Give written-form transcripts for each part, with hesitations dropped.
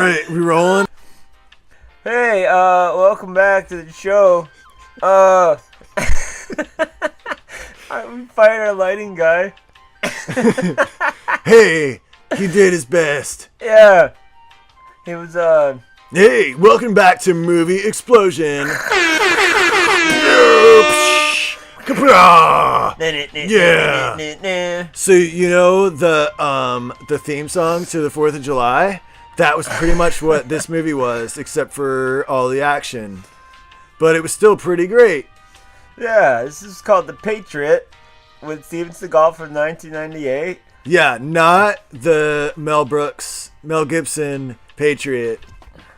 right, we rolling? Hey, welcome back to the show. We fired our lighting guy. Hey, he did his best. Yeah. He was, Hey, welcome back to Movie Explosion. Yeah. So you know the theme song to the 4th of July? That was pretty much what this movie was, except for all the action. But it was still pretty great. Yeah, this is called The Patriot with Steven Seagal from 1998. Yeah, not the Mel Gibson Patriot.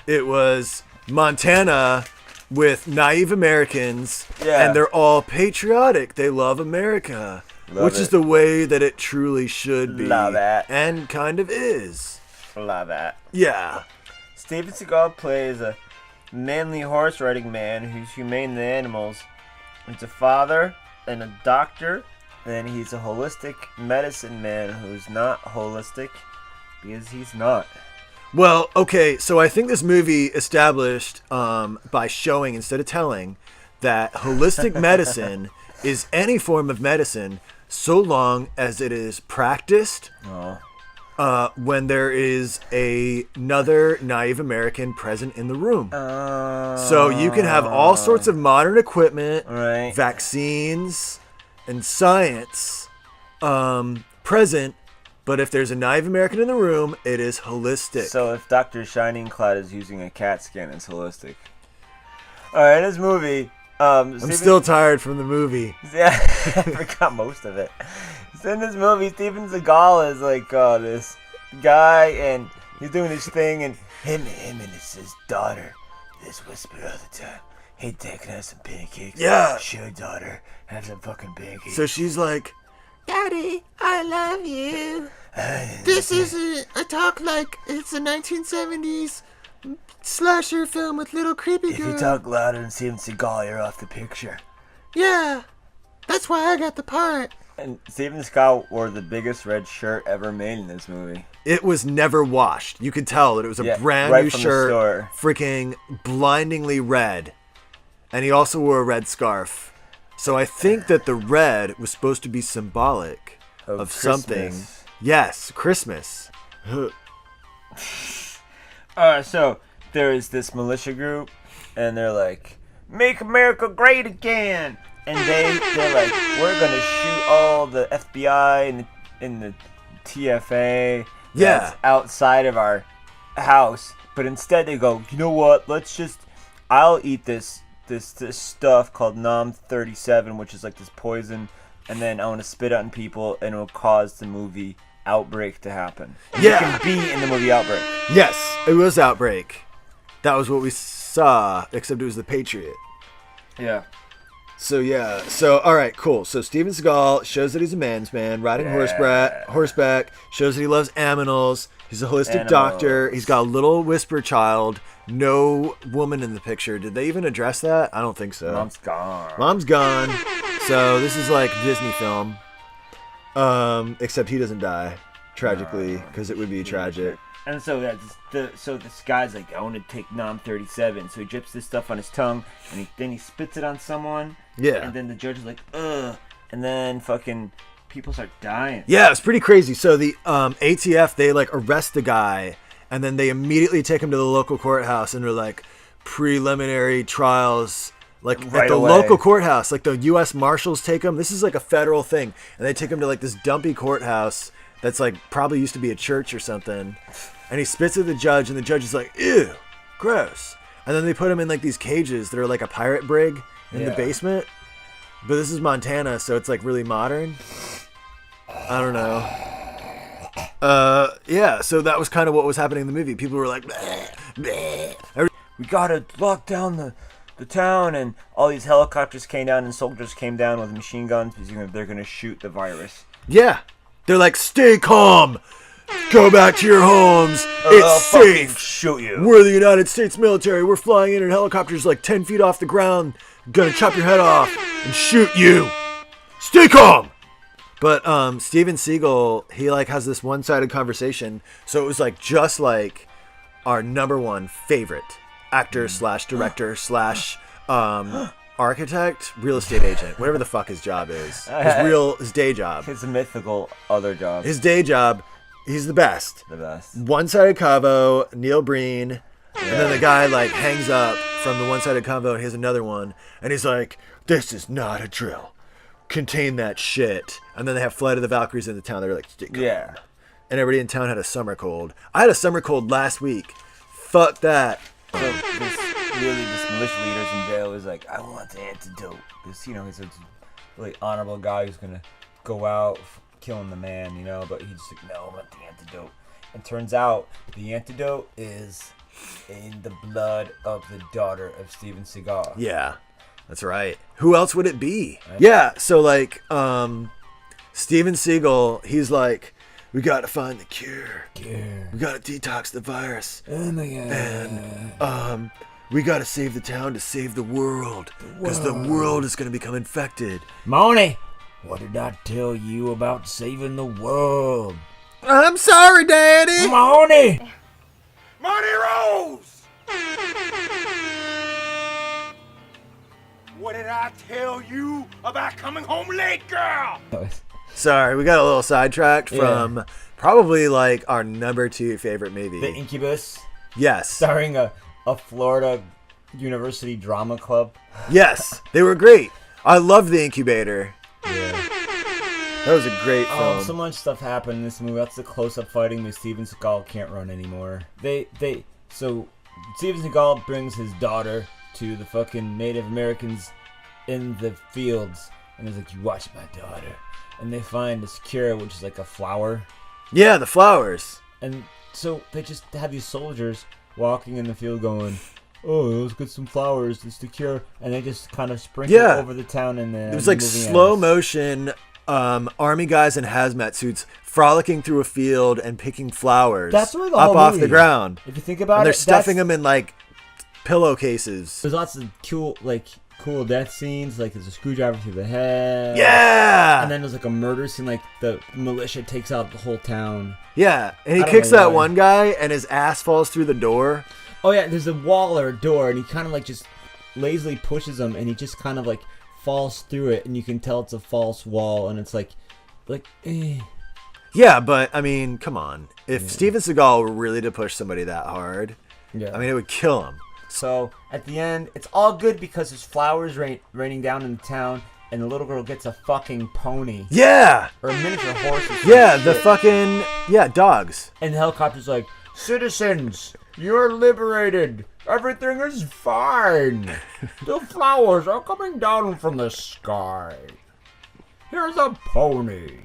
It was Montana with naive Americans, and they're all patriotic. They love America, which is the way that it truly should be. Love that. And kind of is. Love that. Yeah. Steven Seagal plays a manly horse riding man who's humane to animals. He's a father and a doctor, and he's a holistic medicine man who's not holistic because he's not. Well, okay, so I think this movie established by showing instead of telling that holistic medicine is any form of medicine so long as it is practiced when there is another naive American present in the room. So you can have all sorts of modern equipment, vaccines, and science present, but if there's a naive American in the room, it is holistic. So if Dr. Shining Cloud is using a CAT scan, it's holistic. Alright, in this movie... I'm still tired from the movie. Yeah, I forgot most of it. So in this movie, Steven Seagal is like this guy, and he's doing this thing, and him and his daughter, this whisper all the time. Hey, Dad, can I have some pancakes? Yeah. Sure, daughter. Have some fucking pancakes. So she's like, Daddy, I love you. This isn't a talk like it's a 1970s slasher film with little creepy girl. If you talk louder than Steven Seagal, you're off the picture. Yeah, that's why I got the part. And Steven Seagal wore the biggest red shirt ever made in this movie. It was never washed. You could tell that it was a brand new shirt, freaking blindingly red. And he also wore a red scarf. So I think that the red was supposed to be symbolic of something. Yes, Christmas. So there is this militia group, and they're like, "Make America great again!" And they're like, "We're gonna shoot all the FBI and the TFA that's outside of our house." But instead they go, "You know what? I'll eat this stuff called Nom 37, which is like this poison, and then I want to spit it on people, and it'll cause the movie Outbreak to happen." And you can be in the movie Outbreak. Yes, it was Outbreak. That was what we saw, except it was the Patriot. Yeah. So all right, cool. So Steven Seagal shows that he's a man's man, riding horseback, shows that he loves animals. He's a holistic doctor. He's got a little whisper child. No woman in the picture. Did they even address that? I don't think so. Mom's gone. So this is like a Disney film. Except he doesn't die, tragically, because it would be tragic. And so this guy's like, "I want to take Nom 37." So he drips this stuff on his tongue, and then he spits it on someone. Yeah. And then the judge is like, "Ugh," and then fucking people start dying. Yeah, it's pretty crazy. So the ATF, they like arrest the guy, and then they immediately take him to the local courthouse, and they're like, preliminary trials. Like at the local courthouse, like the U.S. Marshals take him. This is like a federal thing, and they take him to like this dumpy courthouse that's like probably used to be a church or something. And he spits at the judge, and the judge is like, "Ew, gross." And then they put him in like these cages that are like a pirate brig in the basement. But this is Montana, so it's like really modern. I don't know. So that was kind of what was happening in the movie. People were like, bleh, bleh. "We gotta lock down the town," and all these helicopters came down and soldiers came down with machine guns because they're gonna shoot the virus. Yeah, they're like, "Stay calm, go back to your homes, it's safe, shoot you. We're the United States military, we're flying in helicopters like 10 feet off the ground, gonna chop your head off and shoot you, stay calm." But Steven Seagal, he like has this one-sided conversation, so it was like just like our number one favorite actor slash director slash architect, real estate agent, whatever the fuck his job is. His day job. His mythical other job. His day job, he's the best. The best. One-sided Cavo, Neil Breen, and then the guy like hangs up from the one-sided Cavo and he has another one, and he's like, "This is not a drill. Contain that shit." And then they have Flight of the Valkyries in the town. They're like, yeah. And everybody in town had a summer cold. I had a summer cold last week. Fuck that. So this militia leader's in jail is like, "I want the antidote." Because, you know, he's a really honorable guy who's going to go out killing the man, you know, but he's just like, "No, I want the antidote." And turns out the antidote is in the blood of the daughter of Steven Seagal. Yeah, that's right. Who else would it be? Right. Yeah, so like, Steven Seagal, he's like, "We gotta find the cure. We gotta detox the virus. Oh my God. And we gotta save the town to save the world, because the world is gonna become infected." Money, what did I tell you about saving the world? I'm sorry, Daddy. Money. Money Rose! What did I tell you about coming home late, girl? Sorry, we got a little sidetracked from probably like our number 2 favorite movie. The Incubus. Yes. Starring a Florida University drama club. Yes, they were great. I love The Incubator. Yeah. That was a great film. Oh, so much stuff happened in this movie. That's the close-up fighting with Steven Seagal can't run anymore. So Steven Seagal brings his daughter to the fucking Native Americans in the fields, and he's like, "You watch my daughter." And they find this cure, which is like a flower. Yeah, the flowers. And so they just have these soldiers walking in the field going, "Oh, let's get some flowers. It's the cure." And they just kind of sprinkle over the town. And then it was like slow motion. Army guys in hazmat suits frolicking through a field and picking flowers. That's where the up whole off movie, the ground. If you think about and it, they're stuffing them in like pillowcases. There's lots of cool death scenes. Like there's a screwdriver through the head. Yeah. And then there's like a murder scene. Like the militia takes out the whole town. Yeah, and he kicks that one guy, and his ass falls through the door. Oh yeah, there's a wall or a door, and he kind of like just lazily pushes him, and he just kind of like falls through it, and you can tell it's a false wall, and it's like eh. Yeah, but I mean, come on. If Steven Seagal were really to push somebody that hard, I mean, it would kill him. So at the end, it's all good because there's flowers raining down in the town, and the little girl gets a fucking pony. Yeah. Or a miniature horse. Or yeah, the fucking dogs. And the helicopter's like, "Citizens, you're liberated. Everything is fine. The flowers are coming down from the sky. Here's a pony."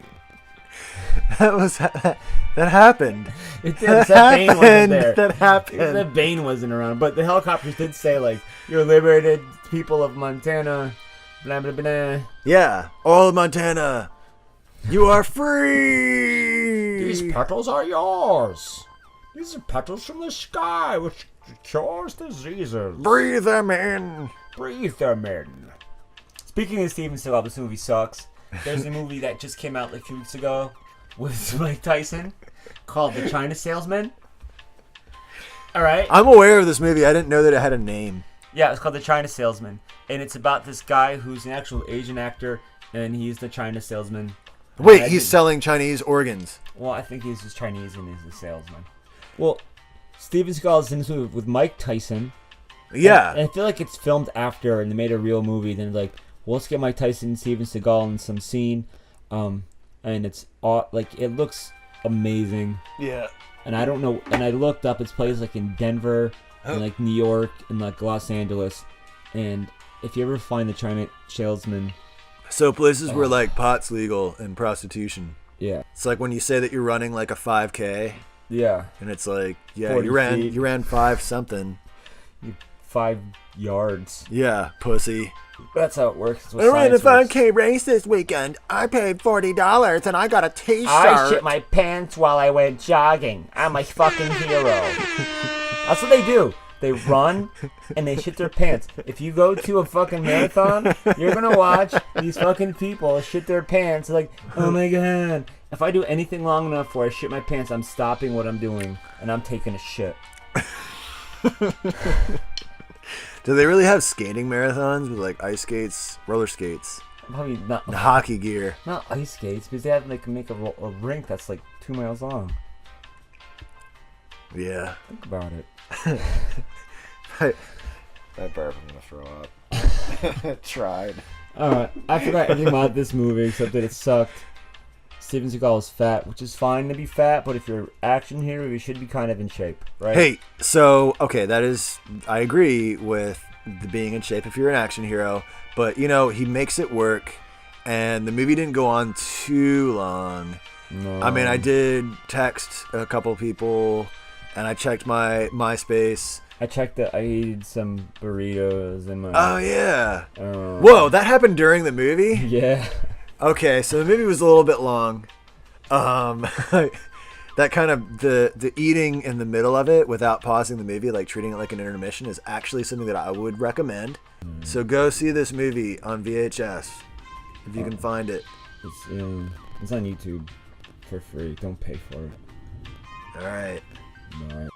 That happened. It did. That Bane wasn't there. That happened. That Bane wasn't around. But the helicopters did say, like, "You're liberated, people of Montana. Blah, blah, blah." Yeah. All of Montana. You are free. These petals are yours. These are petals from the sky, which cures diseases. Breathe them in. Breathe them in. Speaking of Steven Seagal, this movie sucks. There's a movie that just came out like a few weeks ago with Mike Tyson called The China Salesman. All right. I'm aware of this movie. I didn't know that it had a name. Yeah, it's called The China Salesman. And it's about this guy who's an actual Asian actor, and he's the China salesman. Wait, he's selling Chinese organs. Well, I think he's just Chinese and he's a salesman. Well, Steven Seagal is in this movie with Mike Tyson. Yeah. And I feel like it's filmed after, and they made a real movie. Then like, well, let's get Mike Tyson and Steven Seagal in some scene. And it's like, it looks amazing. Yeah. And I don't know, and I looked up, it's places like in Denver, and like New York, and like Los Angeles. And if you ever find the China salesman. So places where like pot's legal and prostitution. Yeah. It's like when you say that you're running like a 5K. Yeah. And it's like, yeah, you ran 5 something. 5 yards. Yeah, pussy. That's how it works. I ran a 5K race this weekend. I paid $40 and I got a t-shirt. I shit my pants while I went jogging. I'm a fucking hero. That's what they do. They run and they shit their pants. If you go to a fucking marathon, you're gonna watch these fucking people shit their pants. Like, oh my god. If I do anything long enough where I shit my pants, I'm stopping what I'm doing and I'm taking a shit. Do they really have skating marathons with like ice skates, roller skates, Probably not. hockey gear? Not ice skates, because they have like make a rink that's like 2 miles long. Yeah. Think about it. That burp, I'm gonna throw up. Tried. Alright, I forgot everything about this movie except that it sucked. Steven Seagal is fat, which is fine to be fat, but if you're an action hero, you should be kind of in shape, right? Hey, so okay, I agree with the being in shape if you're an action hero, but you know he makes it work, and the movie didn't go on too long. No. I mean, I did text a couple people, and I checked my MySpace. I checked that I ate some burritos and my. Oh yeah. Whoa, that happened during the movie? Yeah. Okay, so the movie was a little bit long. That kind of the eating in the middle of it without pausing the movie, like treating it like an intermission, is actually something that I would recommend. So go see this movie on VHS if you can find it. It's on YouTube for free. Don't pay for it. All right. All right.